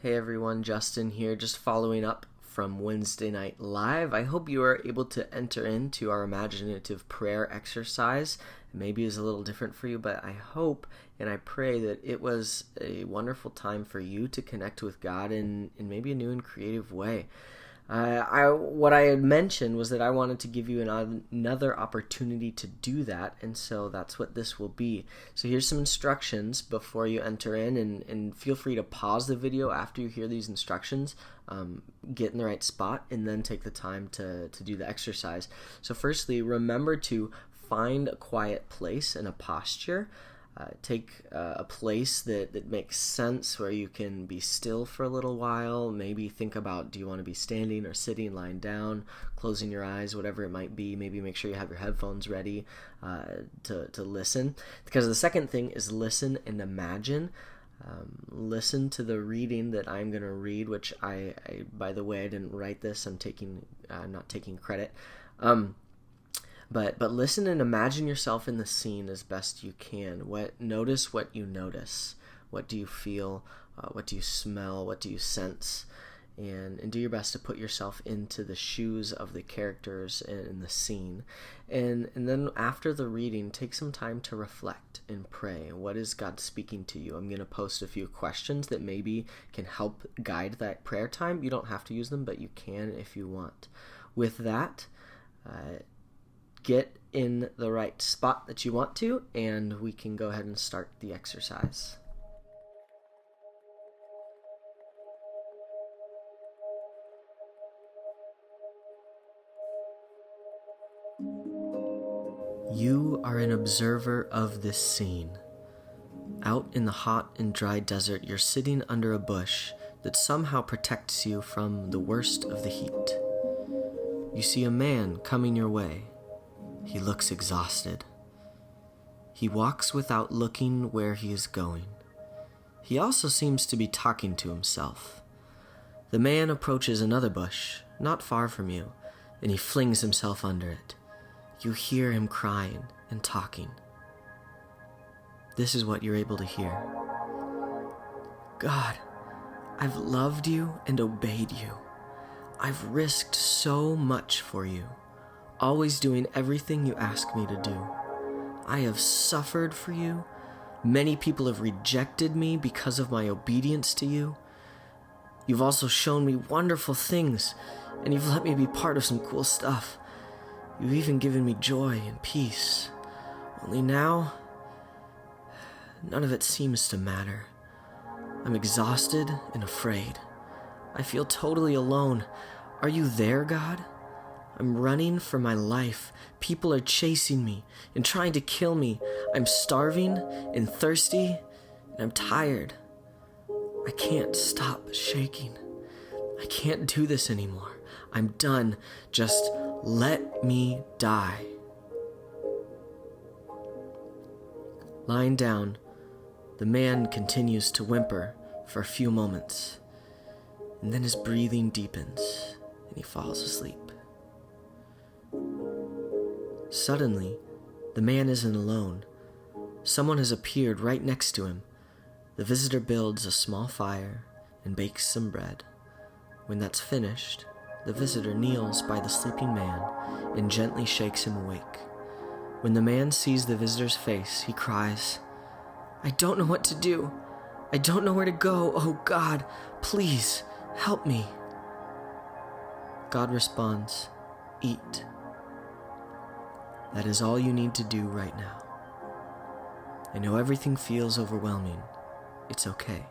Hey everyone, Justin here, just following up from Wednesday Night Live. I hope you are able to enter into our imaginative prayer exercise. Maybe it's a little different for you, but I hope and I pray that it was a wonderful time for you to connect with God in maybe a new and creative way. What I had mentioned was that I wanted to give you another opportunity to do that, and so that's what this will be. So here's some instructions before you enter in, and feel free to pause the video after you hear these instructions, get in the right spot, and then take the time to do the exercise. So firstly, remember to find a quiet place and a posture. Take a place that makes sense where you can be still for a little while. Maybe think about, do you want to be standing or sitting, lying down, closing your eyes, whatever it might be. Maybe make sure you have your headphones ready to listen. Because the second thing is listen and imagine. Listen to the reading that I'm going to read, which I by the way, I didn't write this. I'm not taking credit. But listen and imagine yourself in the scene as best you can. Notice what you notice. What do you feel? What do you smell? What do you sense? And do your best to put yourself into the shoes of the characters in the scene. And then after the reading, take some time to reflect and pray. What is God speaking to you? I'm going to post a few questions that maybe can help guide that prayer time. You don't have to use them, but you can if you want. With that, get in the right spot that you want to, and we can go ahead and start the exercise. You are an observer of this scene. Out in the hot and dry desert, you're sitting under a bush that somehow protects you from the worst of the heat. You see a man coming your way. He looks exhausted. He walks without looking where he is going. He also seems to be talking to himself. The man approaches another bush, not far from you, and he flings himself under it. You hear him crying and talking. This is what you're able to hear. God, I've loved you and obeyed you. I've risked so much for you, always doing everything you ask me to do. I have suffered for you. Many people have rejected me because of my obedience to you. You've also shown me wonderful things, and you've let me be part of some cool stuff. You've even given me joy and peace. Only now, none of it seems to matter. I'm exhausted and afraid. I feel totally alone. Are you there, God? I'm running for my life. People are chasing me and trying to kill me. I'm starving and thirsty, and I'm tired. I can't stop shaking. I can't do this anymore. I'm done. Just let me die. Lying down, the man continues to whimper for a few moments, and then his breathing deepens, and he falls asleep. Suddenly, the man isn't alone. Someone has appeared right next to him. The visitor builds a small fire and bakes some bread. When that's finished, the visitor kneels by the sleeping man and gently shakes him awake. When the man sees the visitor's face, he cries, "I don't know what to do. I don't know where to go. Oh God, please help me." God responds, "Eat." That is all you need to do right now. I know everything feels overwhelming. It's okay.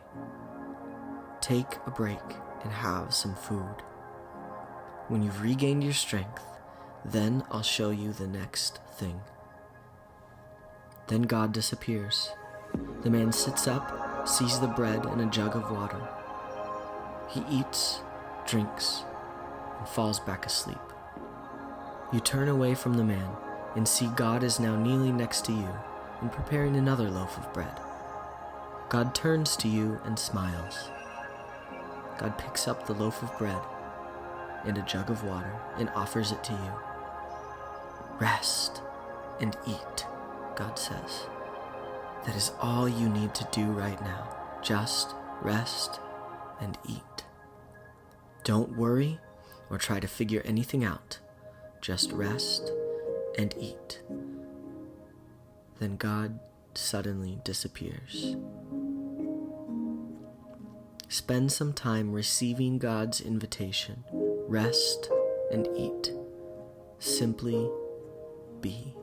Take a break and have some food. When you've regained your strength, then I'll show you the next thing. Then God disappears. The man sits up, sees the bread and a jug of water. He eats, drinks, and falls back asleep. You turn away from the man and see God is now kneeling next to you and preparing another loaf of bread. God turns to you and smiles. God picks up the loaf of bread and a jug of water and offers it to you. Rest and eat, God says. That is all you need to do right now. Just rest and eat. Don't worry or try to figure anything out. Just rest and eat. Then God suddenly disappears. Spend some time receiving God's invitation. Rest and eat. Simply be.